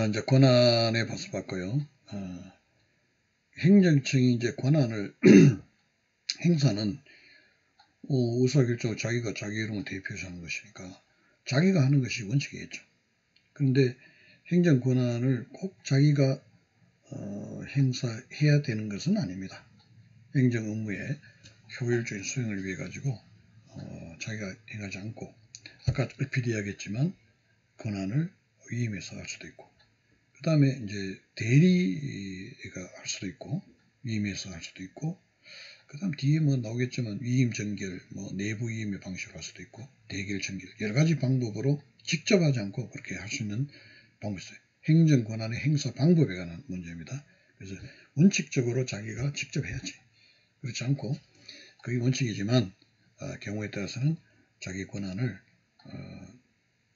이제 권한에 봤고요. 행정청이 이제 권한을 행사는 의사결정을 자기가 자기 이름을 대표해서 하는 것이니까 자기가 하는 것이 원칙이겠죠. 그런데 행정 권한을 꼭 자기가 행사해야 되는 것은 아닙니다. 행정 업무의 효율적인 수행을 위해 가지고 자기가 행하지 않고 아까 얼핏 이야기했지만 권한을 위임해서 할 수도 있고 그 다음에 이제 대리가 할 수도 있고 위임해서 할 수도 있고 그 다음 뒤에 뭐 나오겠지만 위임 전결 뭐 내부 위임의 방식으로 할 수도 있고 대결 전결 여러 가지 방법으로 직접 하지 않고 그렇게 할 수 있는 방법이 있어요. 행정 권한의 행사 방법에 관한 문제입니다. 그래서 원칙적으로 자기가 직접 해야지. 그렇지 않고 그게 원칙이지만 경우에 따라서는 자기 권한을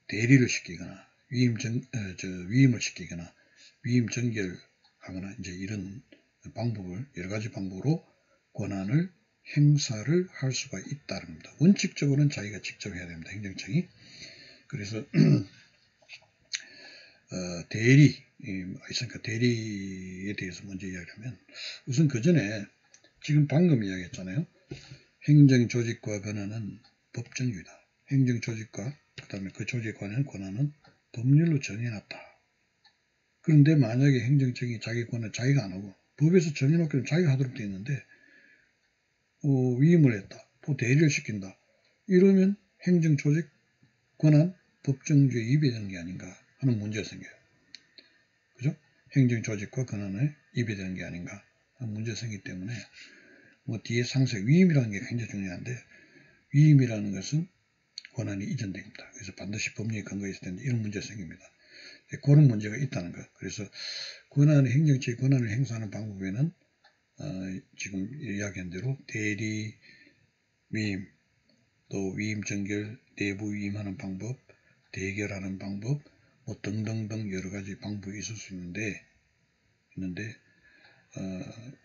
대리를 시키거나 위임을 시키거나 위임 전결하거나 이제 이런 방법을 여러 가지 방법으로 권한을 행사를 할 수가 있다는 겁니다. 원칙적으로는 자기가 직접 해야 됩니다. 행정청이. 그래서 대리, 있으니까 대리에 대해서 먼저 이야기하면 우선 그 전에 지금 방금 이야기했잖아요. 행정조직과 권한은 법정주의다. 행정조직과 그 다음에 그 조직에 관한 권한은 법률로 정해놨다. 그런데 만약에 행정청이 자기 권한을 자기가 안 하고 법에서 정해놓기 때문에 자기가 하도록 되어 있는데 위임을 했다. 또 대리를 시킨다. 이러면 행정조직 권한 법정주의에 위배되는 게 아닌가 하는 문제가 생겨요. 그죠? 행정조직과 권한에 위배되는 게 아닌가 하는 문제가 생기기 때문에 뭐 뒤에 상세 위임이라는 게 굉장히 중요한데 위임이라는 것은 권한이 이전됩니다. 그래서 반드시 법률에 근거가 있을 텐데 이런 문제가 생깁니다. 그런 문제가 있다는 것. 그래서 행정처의 권한을 행사하는 방법에는 지금 이야기한 대로 대리, 위임, 또 위임 전결, 내부 위임하는 방법, 대결하는 방법, 뭐 등등등 여러 가지 방법이 있을 수 있는데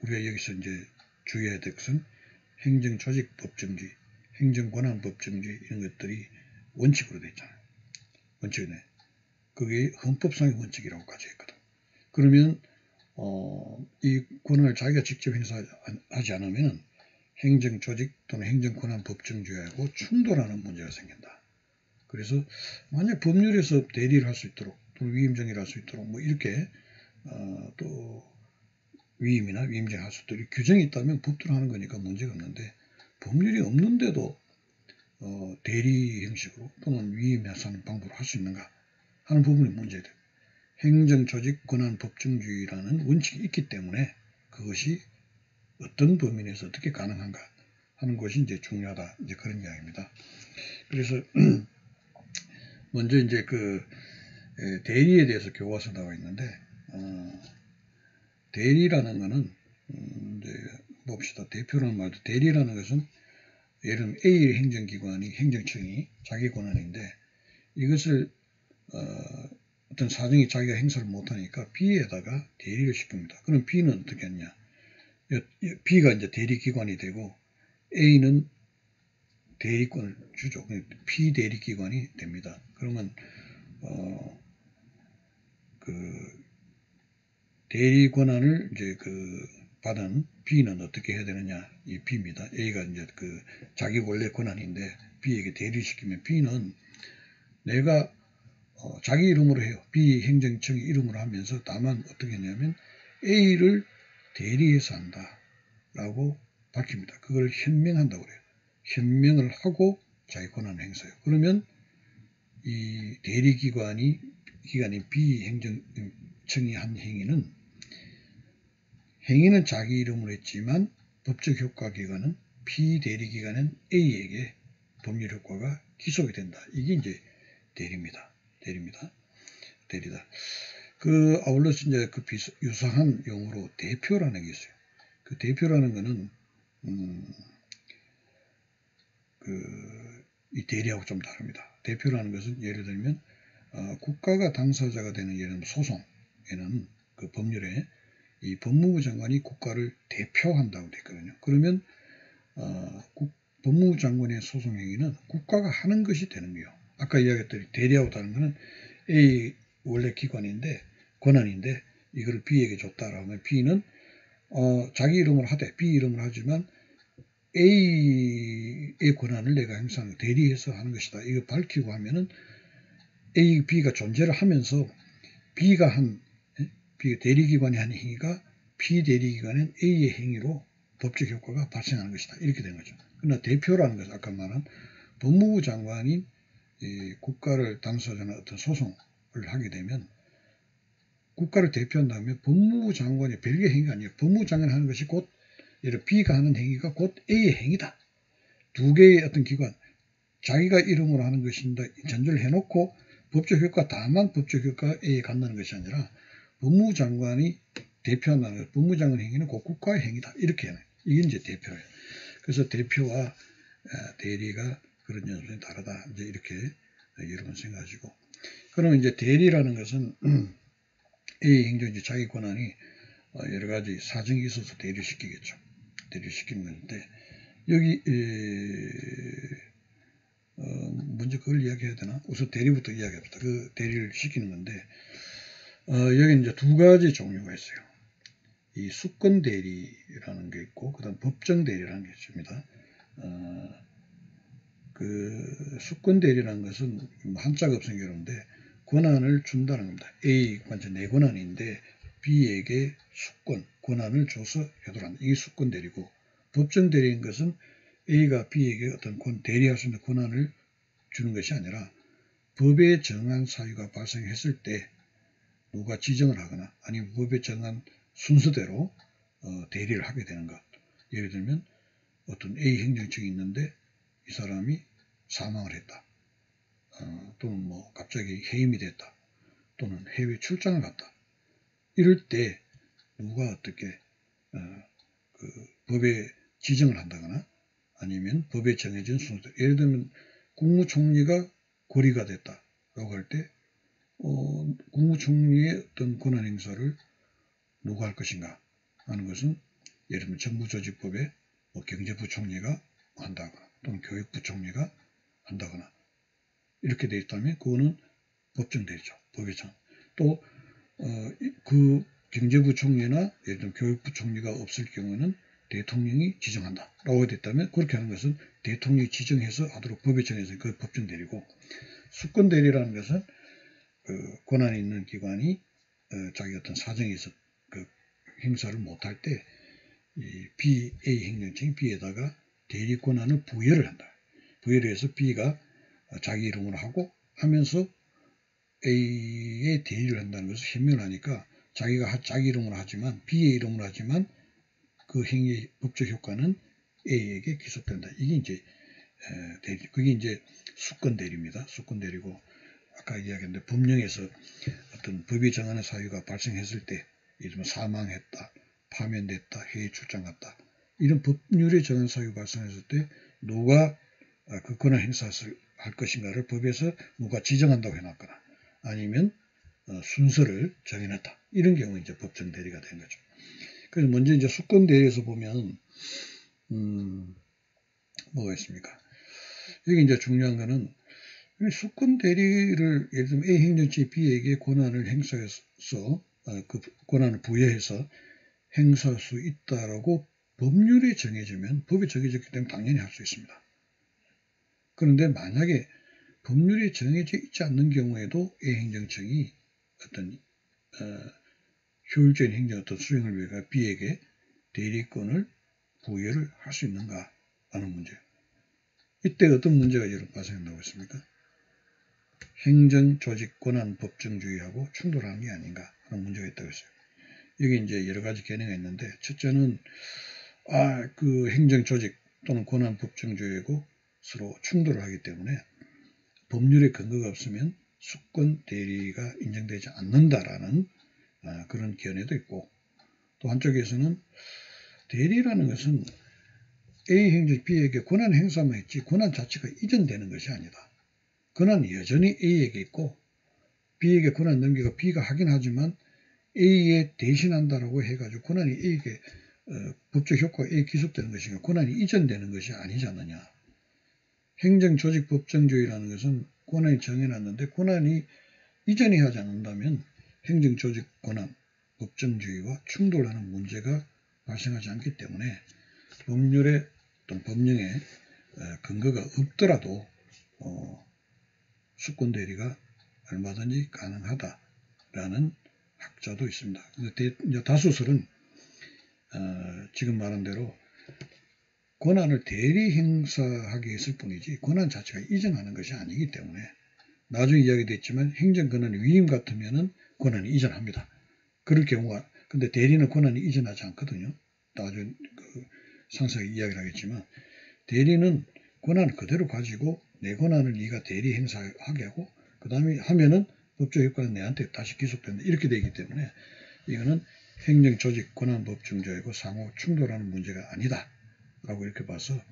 우리가 여기서 이제 주의해야 될 것은 행정조직 법정주의, 행정권한 법정주의 이런 것들이 원칙으로 되어 있잖아요. 원칙이네. 그게 헌법상의 원칙이라고 가정했거든. 그러면 이 권한을 자기가 직접 행사하지 않으면 행정조직 또는 행정권한 법정주의하고 충돌하는 문제가 생긴다. 그래서 만약 법률에서 대리를 할 수 있도록 또는 위임정의를 할 수 있도록 뭐 이렇게 또 위임이나 위임정의를 할 수 있도록 규정이 있다면 법대로 하는 거니까 문제가 없는데 법률이 없는데도 대리 형식으로 또는 위임해서 하는 방법으로 할 수 있는가 하는 부분이 문제돼요. 행정조직 권한 법정주의라는 원칙이 있기 때문에 그것이 어떤 범위 내에서 어떻게 가능한가 하는 것이 이제 중요하다. 이제 그런 이야기입니다. 그래서 먼저 이제 그 대리에 대해서 교과서 나와 있는데 대리라는 것은 이제 봅시다. 대표라는 말도 대리라는 것은 예를 들면 A 행정기관이 행정청이 자기 권한인데 이것을 어떤 사정이 자기가 행사를 못하니까 B에다가 대리를 시킵니다. 그럼 B는 어떻게 했냐? B가 이제 대리기관이 되고 A는 대리권을 주죠. 피대리기관이 됩니다. 그러면 그 대리 권한을 이제 받은 B는 어떻게 해야 되느냐? 이 B입니다. A가 이제 자기 원래 권한인데 B에게 대리시키면 B는 내가 자기 이름으로 해요. B 행정청이 이름으로 하면서 다만 어떻게 했냐면 A를 대리해서 한다라고 밝힙니다. 그걸 현명한다고 그래요. 현명을 하고 자기 권한을 행사해요. 그러면 이 대리기관인 B 행정청이 한 행위는 자기 이름으로 했지만 법적 효과 기관은 피대리기관은 A에게 법률 효과가 기속이 된다. 이게 이제 대리입니다. 대리다. 아울러서 이제 유사한 용어로 대표라는 게 있어요. 그 대표라는 거는 이 대리하고 좀 다릅니다. 대표라는 것은 예를 들면 국가가 당사자가 되는 예를 들면 소송에는 그 법률에 이 법무부 장관이 국가를 대표한다고 되어 있거든요. 그러면 법무부 장관의 소송 행위는 국가가 하는 것이 되는 거예요. 아까 이야기했더니 대리하고 다른 것은 A 원래 기관인데 권한인데 이걸 B에게 줬다라고 하면 B는 자기 이름으로 하되 B 이름으로 하지만 A의 권한을 내가 행사하는 대리해서 하는 것이다. 이거 밝히고 하면은 A, B가 존재를 하면서 B가 대리기관이 한 행위가 B 대리기관인 A의 행위로 법적 효과가 발생하는 것이다. 이렇게 된 거죠. 그러나 대표라는 것은 아까 말한 법무부 장관이 국가를 당사자나 어떤 소송을 하게 되면 국가를 대표한다면 법무부 장관의 별개 행위가 아니에요. 법무부 장관이 하는 것이 곧 예를 B가 하는 행위가 곧 A의 행위다. 두 개의 어떤 기관, 자기가 이름으로 하는 것인다 전제를 해놓고 법적 효과 다만 법적 효과가 A에 간다는 것이 아니라 법무부 장관이 대표한다는 것, 법무부 장관 행위는 곧 국가의 행위다. 이렇게 해요. 이게 이제 대표예요. 그래서 대표와 대리가 그런 연속이 다르다. 이제 이렇게 여러분 생각하시고. 그러면 이제 대리라는 것은 A 행정지 자기 권한이 여러 가지 사정이 있어서 대리시키겠죠. 대리시키는 건데 여기 먼저 그걸 이야기해야 되나? 우선 대리부터 이야기합시다. 그 대리를 시키는 건데 여기 이제 두 가지 종류가 있어요. 이 수권 대리라는 게 있고 그다음 법정 대리라는 게 있습니다. 그 수권 대리라는 것은 한자가 없으니까 그런데 권한을 준다는 겁니다. A가 내 권한인데 B에게 수권, 권한을 줘서 해도란다. 이게 수권 대리고 법정 대리인 것은 A가 B에게 어떤 대리할 수 있는 권한을 주는 것이 아니라 법에 정한 사유가 발생했을 때 누가 지정을 하거나 아니면 법에 정한 순서대로 대리를 하게 되는 것. 예를 들면 어떤 A 행정청이 있는데 이 사람이 사망을 했다. 또는 뭐 갑자기 해임이 됐다. 또는 해외 출장을 갔다. 이럴 때 누가 어떻게 그 법에 지정을 한다거나 아니면 법에 정해진 순서대로 예를 들면 국무총리가 고리가 됐다라고 할 때 국무총리의 어떤 권한 행사를 누가 할 것인가 하는 것은 예를 들면 정부조직법에 경제부총리가 한다거나 또는 교육부총리가 한다거나 이렇게 되어 있다면 그거는 법정 대리죠. 법에 정. 또 그 경제부총리나 예를 들면 교육부총리가 없을 경우는 대통령이 지정한다 라고 됐다면 그렇게 하는 것은 대통령이 지정해서 하도록 법에 정해서 그 법정 대리고 수권 대리라는 것은 그 권한이 있는 기관이 자기 어떤 사정이 있어 그 행사를 못할 때 이 A 행정청이 B에다가 대리 권한을 부여를 한다. 부여를 해서 B가 자기 이름으로 하고 하면서 A의 대리를 한다는 것을 현명하니까 자기가 자기 이름으로 하지만 B의 이름으로 하지만 그 행위의 법적 효과는 A에게 기속된다. 이게 이제 대리, 그게 이제 수권 대리입니다. 수권 대리고 아까 이야기했는데 법령에서 어떤 법이 정하는 사유가 발생했을 때 예를 들면 사망했다, 파면됐다, 해외 출장 갔다 이런 법률에 정한 사유 발생했을 때 누가 그 권한 행사를 할 것인가를 법에서 누가 지정한다고 해놨거나 아니면 순서를 정해놨다. 이런 경우 이제 법정 대리가 된 거죠. 그래서 먼저 이제 수권 대리에서 보면 뭐가 있습니까? 여기 이제 중요한 거는 수권 대리를 예를 들면 A 행정처 B에게 권한을 행사해서 그 권한을 부여해서 행사할 수 있다라고 법률에 정해지면 법에 정해졌기 때문에 당연히 할 수 있습니다. 그런데 만약에 법률에 정해져 있지 않는 경우에도 A 행정청이 어떤 효율적인 행정 어떤 수행을 위해 B에게 대리권을 부여를 할 수 있는가 하는 문제. 이때 어떤 문제가 여러분 발생한다고 했습니까? 행정 조직 권한 법정주의하고 충돌하는 게 아닌가 하는 문제가 있다고 했어요. 여기 이제 여러 가지 견해가 있는데 첫째는 그 행정 조직 또는 권한 법정주의하고 서로 충돌을 하기 때문에 법률에 근거가 없으면 수권 대리가 인정되지 않는다라는 그런 견해도 있고 또 한쪽에서는 대리라는 것은 A 행정 B에게 권한 행사만 했지 권한 자체가 이전되는 것이 아니다. 권한은 여전히 A에게 있고 B에게 권한 넘기가 B가 하긴 하지만 A에 대신한다라고 해가지고 권한이 A에게 법적 효과가 A에 기속되는 것이니까 권한이 이전되는 것이 아니지 않느냐. 행정조직법정주의라는 것은 권한이 정해놨는데 권한이 이전에 하지 않는다면 행정조직 권한, 법정주의와 충돌하는 문제가 발생하지 않기 때문에 법률에 또는 법령에 근거가 없더라도 수권대리가 얼마든지 가능하다라는 학자도 있습니다. 근데 다수설은 지금 말한 대로 권한을 대리 행사하게 했을 뿐이지 권한 자체가 이전하는 것이 아니기 때문에 나중에 이야기됐지만 행정권한 위임 같으면은 권한이 이전합니다. 그럴 경우가 근데 대리는 권한이 이전하지 않거든요. 나중에 상세하게 이야기를 하겠지만 대리는 권한을 그대로 가지고 내 권한을 네가 대리 행사하게 하고 그 다음에 하면은 법적 효과는 내한테 다시 기속된다. 이렇게 되기 때문에 이거는 행정조직 권한 법정조이고 상호 충돌하는 문제가 아니다. 라고 이렇게 봐서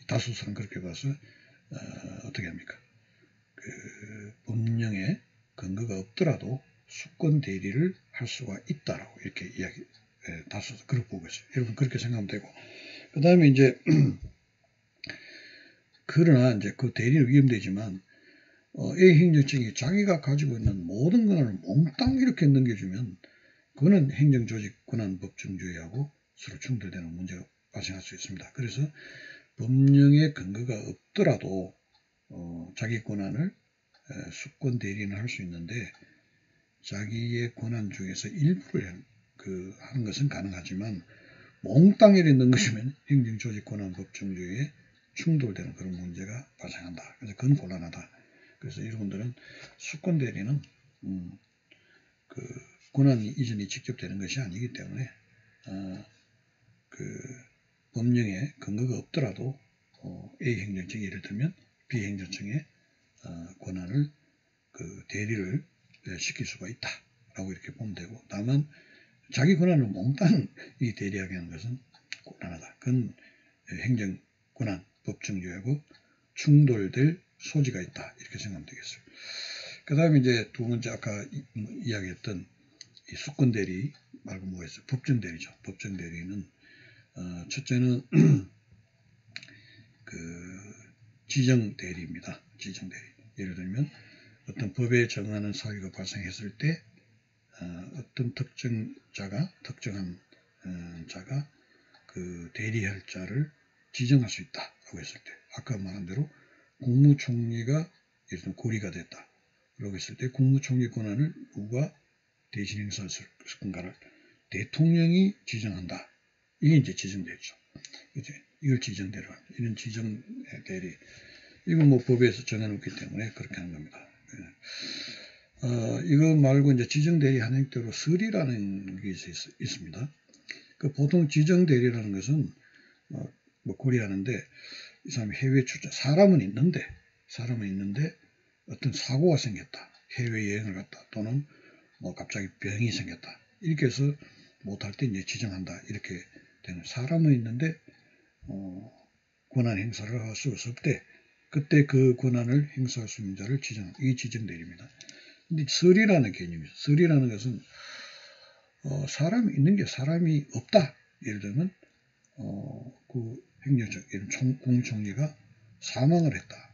다수설은 그렇게 봐서 어떻게 합니까? 법령에 근거가 없더라도 수권 대리를 할 수가 있다라고 이렇게 이야기 다수설 그렇게 보고 있어요. 여러분 그렇게 생각하면 되고 그 다음에 이제 그러나 이제 그 대리는 위험되지만 A 행정청이 자기가 가지고 있는 모든 권한을 몽땅 이렇게 넘겨주면 그거는 행정조직 권한 법정주의하고 서로 충돌되는 문제가 발생할 수 있습니다. 그래서 법령에 근거가 없더라도 자기 권한을 수권 대리는 할 수 있는데 자기의 권한 중에서 일부를 하는 것은 가능하지만 몽땅 이렇게 넘겨주면 행정조직 권한 법정주의에 충돌되는 그런 문제가 발생한다. 그래서 그건 곤란하다. 그래서 여러분들은 수권 대리는 권한 이전이 직접 되는 것이 아니기 때문에 법령에 근거가 없더라도 A 행정청이 예를 들면 B 행정청의 권한을 대리를 시킬 수가 있다라고 이렇게 보면 되고 다만 자기 권한을 몽땅 이 대리하게 하는 것은 곤란하다. 그건 행정 권한 법정주의하고 충돌될 소지가 있다. 이렇게 생각하면 되겠어요. 그 다음에 이제 두 번째 아까 이야기했던 이 수권 대리 말고 뭐가 있어요? 법정 대리죠. 법정 대리는 첫째는 지정 대리입니다. 지정 대리. 예를 들면 어떤 법에 정하는 사유가 발생했을 때 어떤 특정한 자가 그 대리할 자를 지정할 수 있다라고 했을 때 아까 말한 대로 국무총리가 예를 들면 고리가 됐다. 그러고 했을 때 국무총리 권한을 누가 대신 행사할 건가를 대통령이 지정한다. 이게 이제 지정대리죠. 이걸 지정대리로 합니다. 이런 지정대리. 이건 뭐 법에서 정해놓기 때문에 그렇게 하는 겁니다. 이거 말고 이제 지정대리 한 형태로 설이라는 게 있습니다. 보통 지정대리라는 것은 뭐 고려하는데 이 사람이 해외 출장 사람은 있는데 어떤 사고가 생겼다. 해외여행을 갔다. 또는 뭐 갑자기 병이 생겼다. 이렇게 해서 못할 때 이제 지정한다. 이렇게 되는 사람은 있는데 권한 행사를 할 수 없을 때 그때 그 권한을 행사할 수 있는 자를 이 지정대리입니다. 근데 설이라는 개념이 있어요. 설이라는 것은 사람이 있는 게 사람이 없다. 예를 들면 그 행정청 국무총리가 사망을 했다.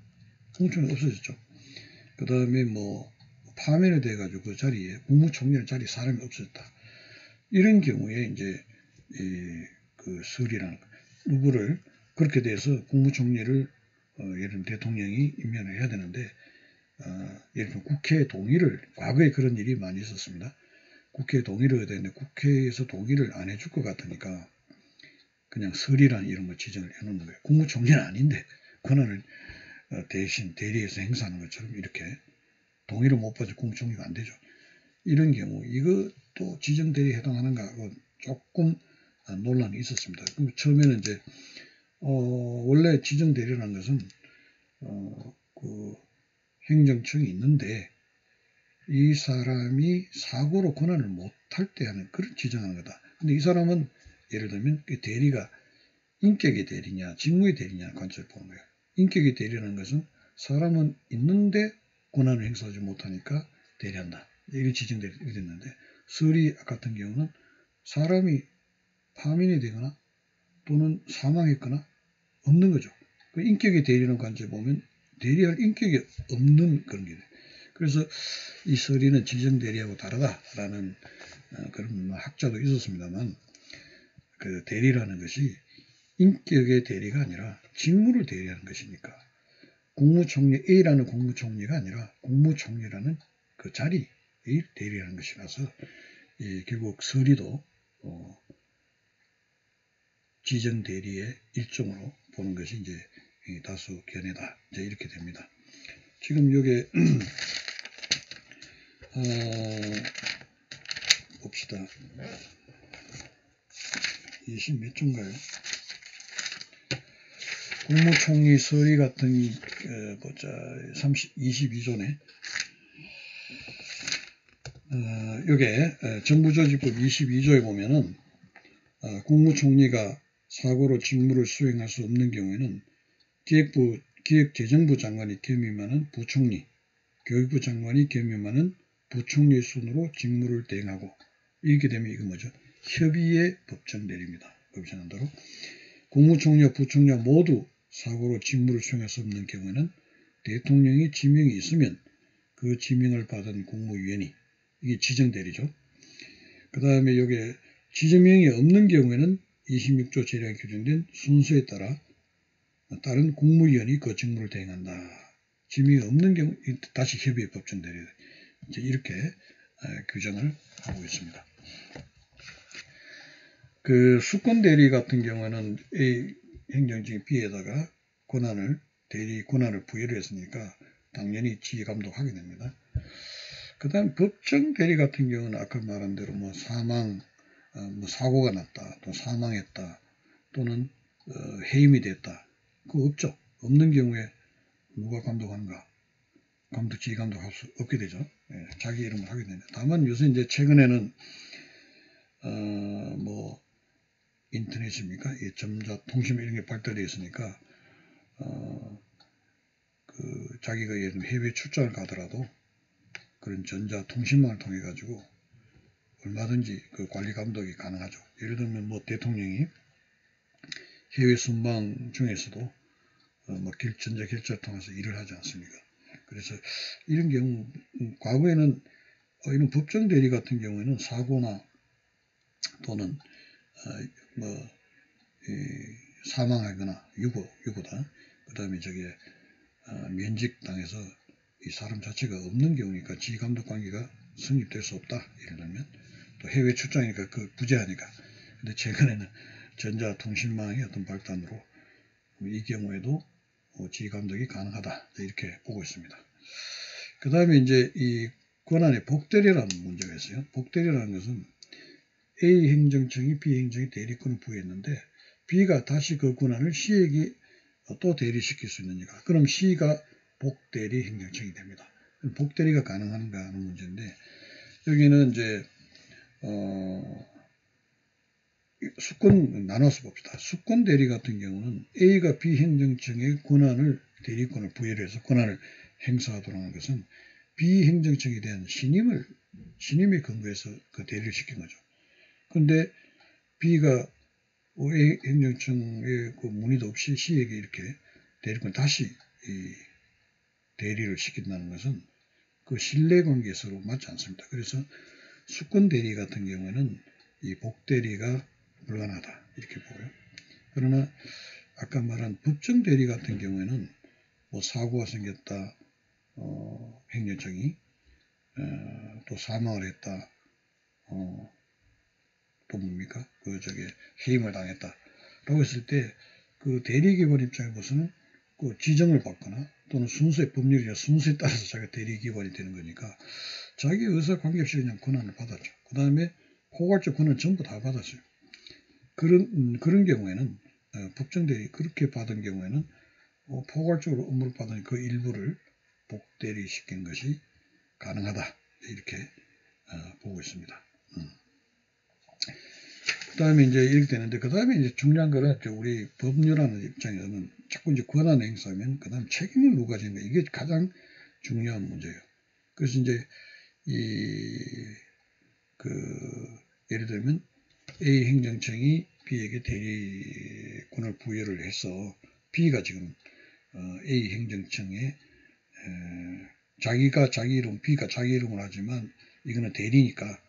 국무총리 없어졌죠. 그 다음에 뭐 파면이 돼가지고 그 자리에 국무총리의 자리에 사람이 없어졌다. 이런 경우에 이제 그 설이라는 누구를 그렇게 돼서 국무총리를 예를 들면 대통령이 임명을 해야 되는데 예를 들면 국회 동의를 과거에 그런 일이 많이 있었습니다. 국회 동의를 해야 되는데 국회에서 동의를 안 해줄 것 같으니까 그냥 설이라는 이런 걸 지정을 해놓는 거예요. 국무총리는 아닌데 권한을 대신 대리해서 행사하는 것처럼 이렇게 동의를 못 받아 국무총리가 안 되죠. 이런 경우 이것도 지정대리에 해당하는가 하고 조금 논란이 있었습니다. 그럼 처음에는 이제 원래 지정대리라는 것은 그 행정청이 있는데 이 사람이 사고로 권한을 못할 때 하는 그런 지정하는 거다. 근데 이 사람은 예를 들면 그 대리가 인격의 대리냐 직무의 대리냐 관점을 보는 거예요. 인격의 대리라는 것은 사람은 있는데 권한을 행사하지 못하니까 대리한다. 이게 지정대리 됐는데 설이 같은 경우는 사람이 파면이 되거나 또는 사망했거나 없는 거죠. 그 인격의 대리라는 관점에 보면 대리할 인격이 없는 그런 게 돼요. 그래서 이 서리는 지정대리하고 다르다라는 그런 학자도 있었습니다만, 그 대리라는 것이 인격의 대리가 아니라 직무를 대리하는 것이니까, 국무총리 A라는 국무총리가 아니라 국무총리라는 그 자리의 대리하는 것이라서 결국 서리도 지정 대리의 일종으로 보는 것이 이제 다수 견해다. 이제 이렇게 됩니다. 지금 요게 봅시다. 20 몇 조인가요? 국무총리 서리 같은 보자 22조네. 요게 정부조직법 22조에 보면은 국무총리가 사고로 직무를 수행할 수 없는 경우에는 기획재정부 장관이 겸임하는 부총리, 교육부 장관이 겸임하는 부총리 순으로 직무를 대행하고, 이렇게 되면 이거 뭐죠? 협의의 법정 대리입니다. 법정한 대로 국무총리와 부총리와 모두 사고로 직무를 수행할 수 없는 경우에는 대통령이 지명이 있으면 그 지명을 받은 국무위원이, 이게 지정대리죠. 그 다음에 여기에 지명이 없는 경우에는 26조 재량에 규정된 순서에 따라 다른 국무위원이 그 직무를 대행한다. 지명이 없는 경우 다시 협의의 법정 대리, 이제 이렇게 규정을 하고 있습니다. 그 수권 대리 같은 경우는 A 행정직이 B에다가 대리 권한을 부여를 했으니까 당연히 지휘 감독하게 됩니다. 그 다음 법정 대리 같은 경우는 아까 말한 대로 뭐 사망, 뭐 사고가 났다, 또 사망했다, 또는 해임이 됐다, 그거 없죠. 없는 경우에 누가 감독하는가? 지휘 감독할 수 없게 되죠. 예, 자기 이름을 하게 됩니다. 다만 요새 이제 최근에는 뭐 인터넷입니까? 전자 통신 이런 게 발달되어 있으니까 그 자기가 예를 들면 해외 출장을 가더라도 그런 전자 통신망을 통해 가지고 얼마든지 그 관리 감독이 가능하죠. 예를 들면 뭐 대통령이 해외 순방 중에서도 뭐 전자 결제를 통해서 일을 하지 않습니까? 그래서 이런 경우 과거에는 이런 법정 대리 같은 경우에는 사고나 또는 뭐 사망하거나 유고다. 그 다음에 저게 면직당해서 이 사람 자체가 없는 경우니까 지휘감독 관계가 성립될 수 없다. 예를 들면 또 해외 출장이니까 그 부재하니까. 근데 최근에는 전자통신망의 어떤 발달으로 이 경우에도 지휘감독이 가능하다. 이렇게 보고 있습니다. 그 다음에 이제 이 권한의 복대리라는 문제가 있어요. 복대리라는 것은 A 행정청이 B 행정이 대리권을 부여했는데 B가 다시 그 권한을 C에게 또 대리시킬 수 있느니까. 그럼 C가 복대리 행정청이 됩니다. 복대리가 가능한가 하는 문제인데 여기는 이제 수권 나눠서 봅시다. 수권 대리 같은 경우는 A가 B 행정청의 대리권을 부여를 해서 권한을 행사하도록 하는 것은 B 행정청에 대한 신임에 근거해서 그 대리를 시킨 거죠. 그런데 B가 A 행정청의 그 문의도 없이 C에게 이렇게 대리권 다시 대리를 시킨다는 것은 그 신뢰관계에 서로 맞지 않습니다. 그래서 수권 대리 같은 경우에는 이 복대리가 불가능하다 이렇게 보고요. 그러나 아까 말한 법정 대리 같은 경우에는 뭐 사고가 생겼다, 행정청이 또 사망을 했다, 또 뭡니까? 해임을 당했다라고 했을 때 그 대리기관 입장에 보서는 그 지정을 받거나 또는 법률이나 순서에 따라서 자기가 대리기관이 되는 거니까 자기 의사 관계없이 그냥 권한을 받았죠. 그 다음에 포괄적 권한을 전부 다 받았어요. 그런 경우에는 법정 대리 그렇게 받은 경우에는 포괄적으로 업무를 받은 그 일부를 복대리 시키는 것이 가능하다 이렇게 보고 있습니다. 그 다음에 이제 이렇게 되는데, 그 다음에 이제 중요한 거는 우리 법률하는 입장에서는 자꾸 이제 권한 행사하면 그 다음 책임을 누가 지는가, 이게 가장 중요한 문제예요. 그래서 이제 예를 들면 A 행정청이 B에게 대리권을 부여를 해서 B가 지금 A 행정청에 자기가 자기 이름, B가 자기 이름을 하지만 이거는 대리니까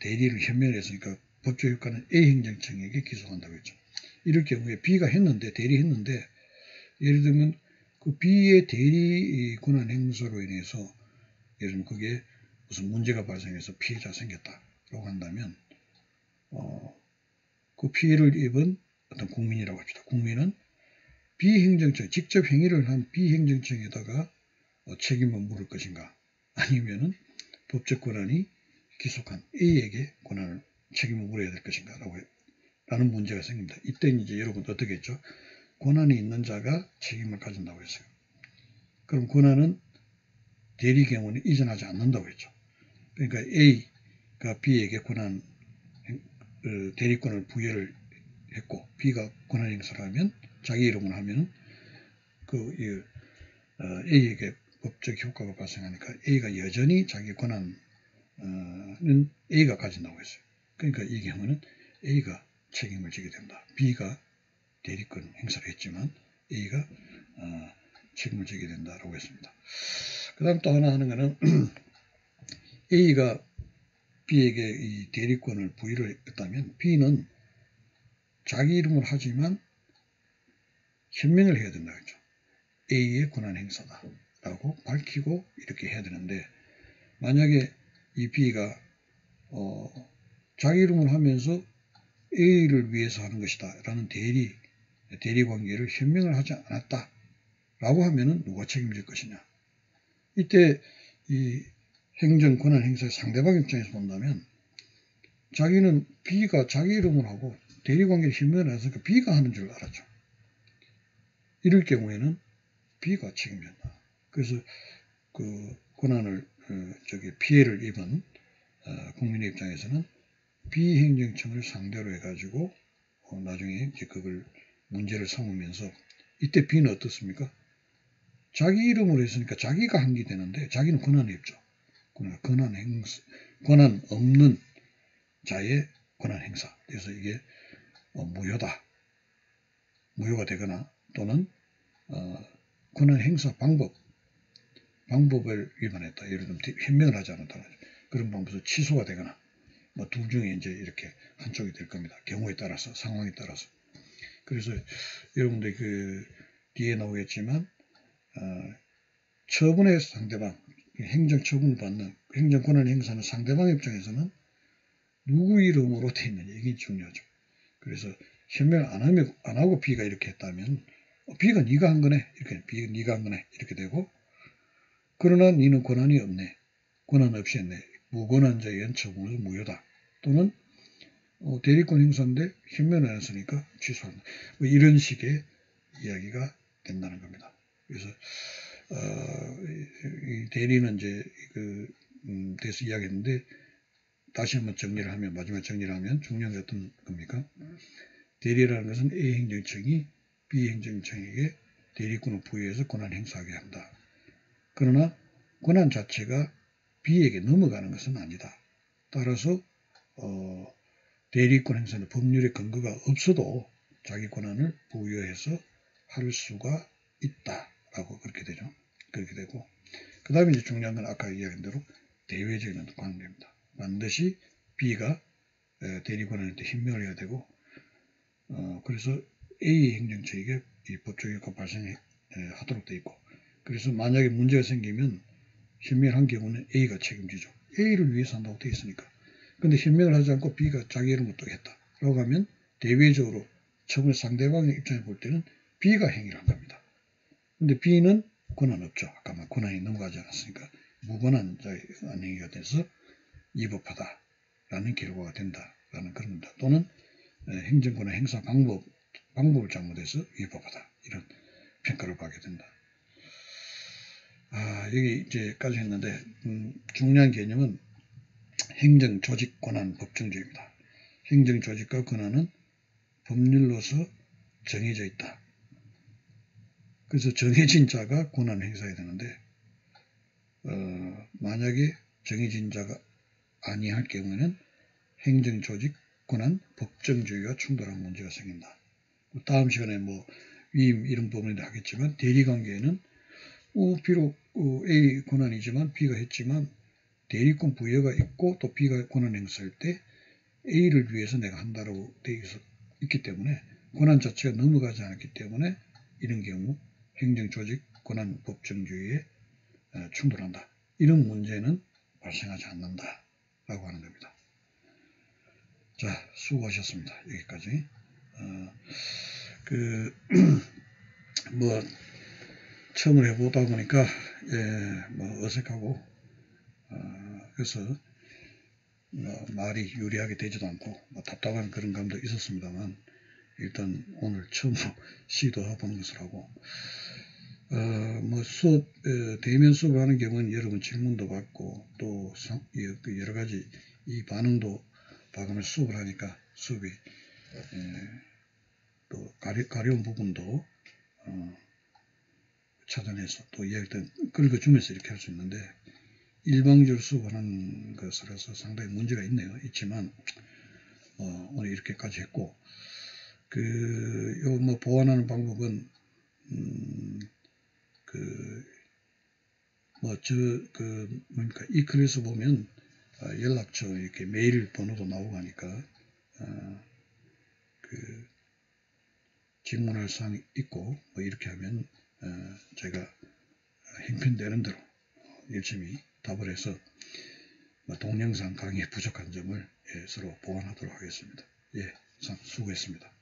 대리를 현명을 했으니까 법적 효과는 A 행정청에게 기소한다고 했죠. 이럴 경우에 B가 했는데 대리했는데 예를 들면 그 B의 대리 권한 행사로 인해서 예를 들면 그게 무슨 문제가 발생해서 피해가 생겼다라고 한다면 그 피해를 입은 어떤 국민이라고 합시다. 국민은 비행정청, 직접 행위를 한 비행정청에다가 책임을 물을 것인가 아니면은 법적 권한이 기속한 A에게 권한을 책임을 물어야 될 것인가 라는 문제가 생깁니다. 이때 이제 여러분 어떻게 했죠? 권한이 있는 자가 책임을 가진다고 했어요. 그럼 권한은 대리 경우는 이전하지 않는다고 했죠. 그러니까 A가 B에게 대리권을 부여를 했고 B가 권한 행사를 하면 자기 이름을 하면 A에게 법적 효과가 발생하니까 A가 여전히 자기 권한은 A가 가진다고 했어요. 그러니까 이 경우는 A가 책임을 지게 된다. B가 대리권 행사를 했지만 A가 책임을 지게 된다라고 했습니다. 그 다음 또 하나 하는 것은 A가 B에게 이 대리권을 부여를 했다면 B는 자기 이름을 하지만 현명을 해야 된다 했죠. A의 권한 행사다 라고 밝히고 이렇게 해야 되는데 만약에 이 B가 자기 이름을 하면서 A를 위해서 하는 것이다 라는 대리 관계를 현명을 하지 않았다 라고 하면은 누가 책임질 것이냐. 이때 이 행정 권한 행사의 상대방 입장에서 본다면 자기는 B가 자기 이름을 하고 대리 관계를 현명을 해서 B가 하는 줄 알았죠. 이럴 경우에는 B가 책임진다. 그래서 그 권한을 피해를 입은 국민의 입장에서는 B 행정청을 상대로 해가지고 나중에 이제 그걸 문제를 삼으면서 이때 B는 어떻습니까? 자기 이름으로 했으니까 자기가 한 게 되는데 자기는 권한이 없죠. 권한 없는 자의 권한 행사. 그래서 이게 무효다. 무효가 되거나 또는 권한 행사 방법을 위반했다. 예를 들면 현명을 하지 않았다. 그런 방법에서 취소가 되거나 뭐 둘 중에 이제 이렇게 한쪽이 될 겁니다. 경우에 따라서 상황에 따라서. 그래서 여러분들 그 뒤에 나오겠지만 처분의 상대방 행정 처분을 받는 행정 권한 행사는 상대방 입장에서는 누구 이름으로 돼 있느냐 이게 중요하죠. 그래서 현명을 안 하고 B가 이렇게 했다면 B가 네가 한 거네 이렇게 B가 네가 한 거네 이렇게 되고 그러나 너는 권한이 없네 권한 없이 했네 무권한자에 의한 처분은 무효다 또는 대리권 행사인데 현명을 안 했으니까 취소한다 뭐 이런 식의 이야기가 된다는 겁니다. 그래서 이 대리는 이제 대해서 이야기했는데 다시 한번 정리를 하면 마지막 정리를 하면 중요한 게 어떤 겁니까? 대리라는 것은 A 행정청이 B 행정청에게 대리권을 부여해서 권한 행사하게 한다. 그러나 권한 자체가 B에게 넘어가는 것은 아니다. 따라서 대리권 행사는 법률의 근거가 없어도 자기 권한을 부여해서 할 수가 있다라고 그렇게 되죠. 그렇게 되고 그 다음에 이제 중요한 건 아까 이야기한 대로 대외적인 관계입니다. 반드시 B가 대리권한테 현명을 해야 되고 그래서 A 행정처에게 이 법적 효과 발생하도록 되어 있고 그래서 만약에 문제가 생기면 현명을 한 경우는 A가 책임지죠. A를 위해서 한다고 되어 있으니까. 근데 현명을 하지 않고 B가 자기 이름으로 또 했다. 라고 하면 대외적으로 처분의 상대방의 입장에 볼 때는 B가 행위를 한 겁니다. 근데 B는 권한 없죠. 아까 말 권한이 넘어가지 않았으니까 무권한 자의 행위가 돼서 위법하다라는 결과가 된다라는 그런 겁니다. 또는 행정권의 행사 방법을 잘못해서 위법하다 이런 평가를 받게 된다. 여기 이제까지 했는데 중요한 개념은 행정조직 권한 법정주의입니다. 행정조직과 권한은 법률로서 정해져 있다. 그래서 정해진 자가 권한을 행사해야 되는데 만약에 정해진 자가 아니할 경우에는 행정조직 권한 법정주의와 충돌한 문제가 생긴다. 다음 시간에 뭐 위임 이런 부분에도 하겠지만 대리관계에는 비록 A 권한이지만 B가 했지만 대리권 부여가 있고 또 B가 권한 행사할 때 A를 위해서 내가 한다고 되어 있기 때문에 권한 자체가 넘어가지 않았기 때문에 이런 경우 행정조직 권한 법정주의에 충돌한다. 이런 문제는 발생하지 않는다 라고 하는 겁니다. 자, 수고하셨습니다. 여기까지. 처음으로 해보다 보니까 어색하고 그래서 말이 유리하게 되지도 않고 답답한 그런 감도 있었습니다만 일단 오늘 처음으로 시도해보는 것을 하고 수업 대면 수업을 하는 경우는 여러분 질문도 받고 또 여러 가지 이 반응도 봐가면서 수업을 하니까 수업이 또 가려운 부분도 찾아내서 또 이야기를 긁어주면서 이렇게 할 수 있는데 일방적으로 수업하는 것이라서 상당히 문제가 있지만 오늘 이렇게까지 했고 보완하는 방법은 이 클래스 보면 연락처 이렇게 메일 번호도 나오고 하니까 질문할 사항이 있고 이렇게 하면 제가 형편되는 대로 열심히 답을 해서 동영상 강의에 부족한 점을 서로 보완하도록 하겠습니다. 예, 수고했습니다.